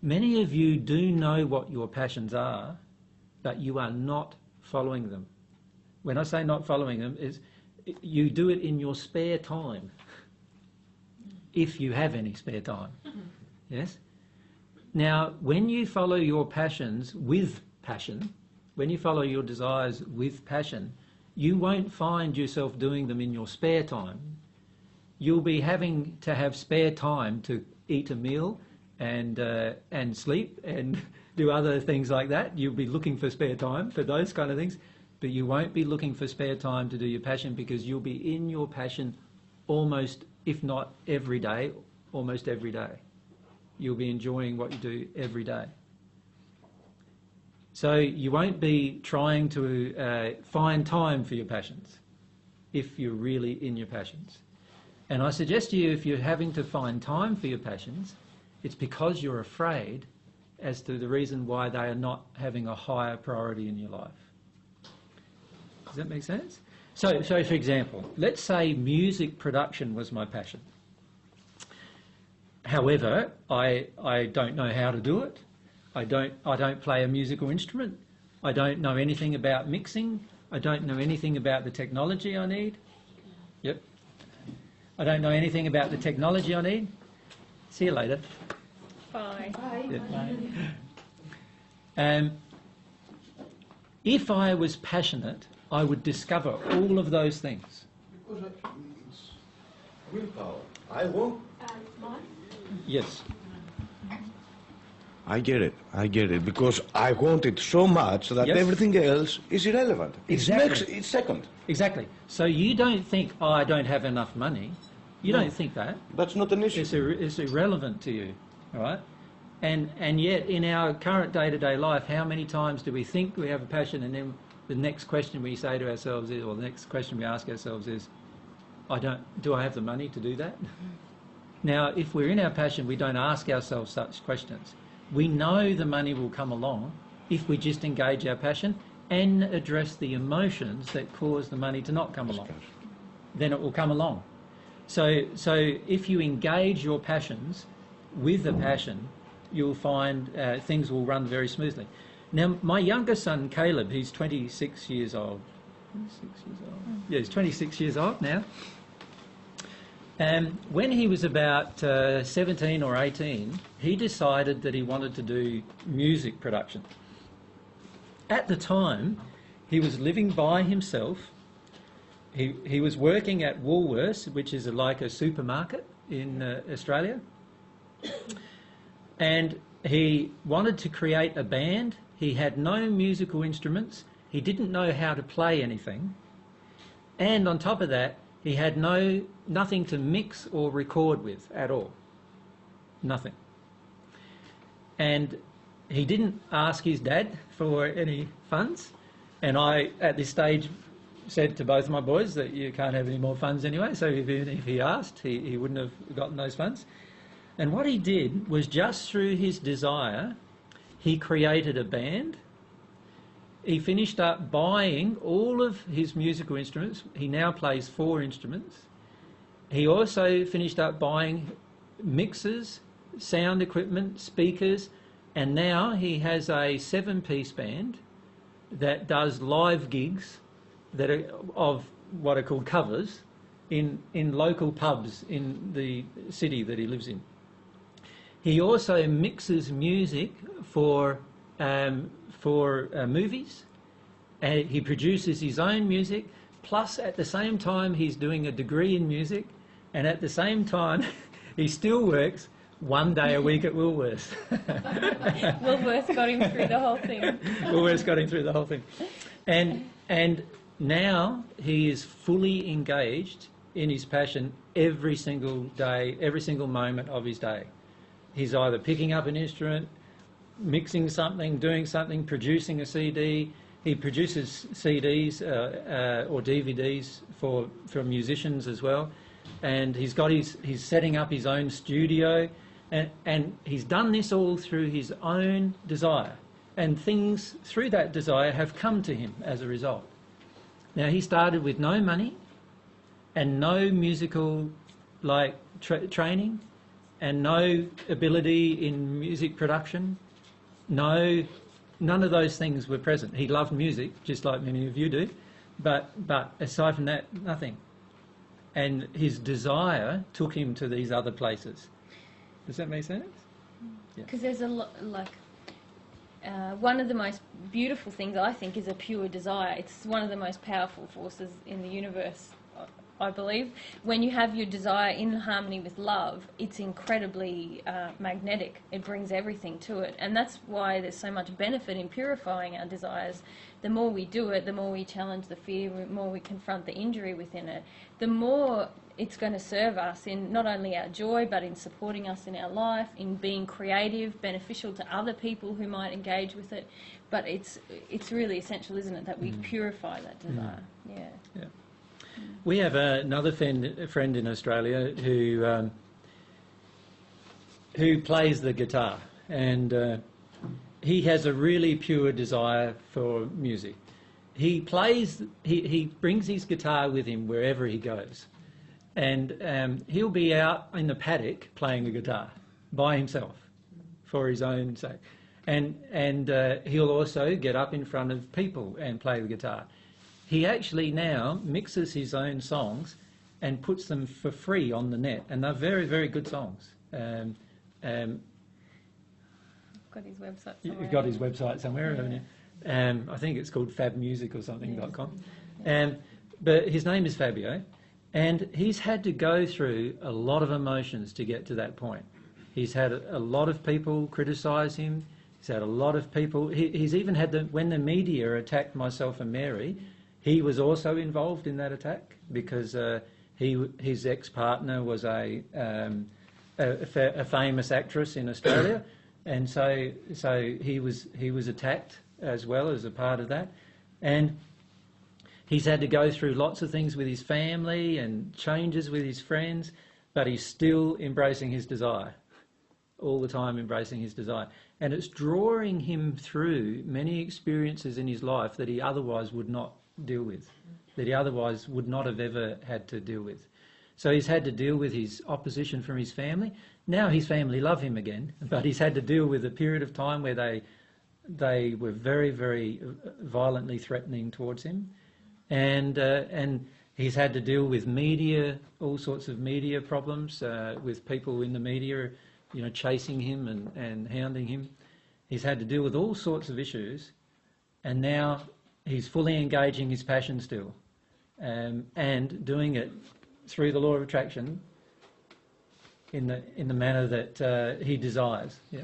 Many of you do know what your passions are, but you are not following them. When I say not following them, is you do it in your spare time, if you have any spare time. Yes? Now, when you follow your passions with passion, when you follow your desires with passion, you won't find yourself doing them in your spare time. You'll be having to have spare time to eat a meal and sleep and do other things like that. You'll be looking for spare time for those kind of things, but you won't be looking for spare time to do your passion, because you'll be in your passion almost, if not every day, almost every day. You'll be enjoying what you do every day. So you won't be trying to find time for your passions if you're really in your passions. And I suggest to you, if you're having to find time for your passions, it's because you're afraid as to the reason why they are not having a higher priority in your life. Does that make sense? So for example, let's say music production was my passion. However, I don't know how to do it. I don't play a musical instrument. I don't know anything about mixing. I don't know anything about the technology I need. Yep. I don't know anything about the technology I need. See you later. Bye. Bye. If I was passionate, I would discover all of those things. Because it's willpower. I want. Yes. I get it, because I want it so much that Yes. everything else is irrelevant. Exactly. It's second. Exactly. So you don't think, oh, I don't have enough money. You don't think that. That's not an issue. It's irrelevant to you, all right? And yet in our current day-to-day life, how many times do we think we have a passion, and then the next question we say to ourselves is, or the next question we ask ourselves is, do I have the money to do that? Now, if we're in our passion, we don't ask ourselves such questions. We know the money will come along if we just engage our passion and address the emotions that cause the money to not come along. Then it will come along. So if you engage your passions with a passion, you'll find things will run very smoothly. Now, my younger son, Caleb, he's 26 years old. 26 years old? Yeah, he's 26 years old now. When he was about 17 or 18, he decided that he wanted to do music production. At the time, he was living by himself. He was working at Woolworths, which is like a supermarket in Australia. And he wanted to create a band. He had no musical instruments. He didn't know how to play anything. And on top of that, he had nothing to mix or record with at all. Nothing. And he didn't ask his dad for any funds. And I, at this stage, said to both of my boys that you can't have any more funds anyway. So even if he asked, he wouldn't have gotten those funds. And what he did was, just through his desire, he created a band. He finished up buying all of his musical instruments. He now plays 4 instruments. He also finished up buying mixers, sound equipment, speakers, and now he has a 7-piece band that does live gigs that are of what are called covers in local pubs in the city that he lives in. He also mixes music for movies, and he produces his own music, plus at the same time he's doing a degree in music, and at the same time he still works 1 day a week at Woolworths. Woolworths got him through the whole thing. Woolworths got him through the whole thing. And now he is fully engaged in his passion every single day, every single moment of his day. He's either picking up an instrument, mixing something, doing something, producing a CD. He produces CDs or DVDs for musicians as well. And he's setting up his own studio. And he's done this all through his own desire. And things through that desire have come to him as a result. Now, he started with no money and no musical training. and no ability in music production. No, none of those things were present. He loved music, just like many of you do, but aside from that, nothing. And his desire took him to these other places. Does that make sense? Because there's a lot, one of the most beautiful things, I think, is a pure desire. It's one of the most powerful forces in the universe, I believe. When you have your desire in harmony with love, it's incredibly magnetic. It brings everything to it. And that's why there's so much benefit in purifying our desires. The more we do it, the more we challenge the fear, the more we confront the injury within it, the more it's going to serve us in not only our joy, but in supporting us in our life, in being creative, beneficial to other people who might engage with it. But it's really essential, isn't it, that we purify that desire. Yeah. We have another friend in Australia who plays the guitar, and he has a really pure desire for music. He brings his guitar with him wherever he goes, and he'll be out in the paddock playing the guitar by himself for his own sake, and he'll also get up in front of people and play the guitar. He actually now mixes his own songs and puts them for free on the net, and they're very, very good songs. Got his website somewhere. You've got his website somewhere, haven't you? I think it's called fabmusic or something.com. But his name is Fabio, and he's had to go through a lot of emotions to get to that point. He's had a lot of people criticise him. He's had a lot of people... He's even had when the media attacked myself and Mary, he was also involved in that attack because his ex-partner was a famous actress in Australia, and so he was attacked as well as a part of that, and he's had to go through lots of things with his family and changes with his friends, but he's still embracing his desire, all the time embracing his desire, and it's drawing him through many experiences in his life that he otherwise would not deal with, that he otherwise would not have ever had to deal with. So he's had to deal with his opposition from his family. Now his family love him again, but he's had to deal with a period of time where they were very, very violently threatening towards him, and he's had to deal with media, all sorts of media problems, with people in the media, chasing him and hounding him. He's had to deal with all sorts of issues, and now he's fully engaging his passion still, and doing it through the law of attraction in the manner that he desires. Yeah.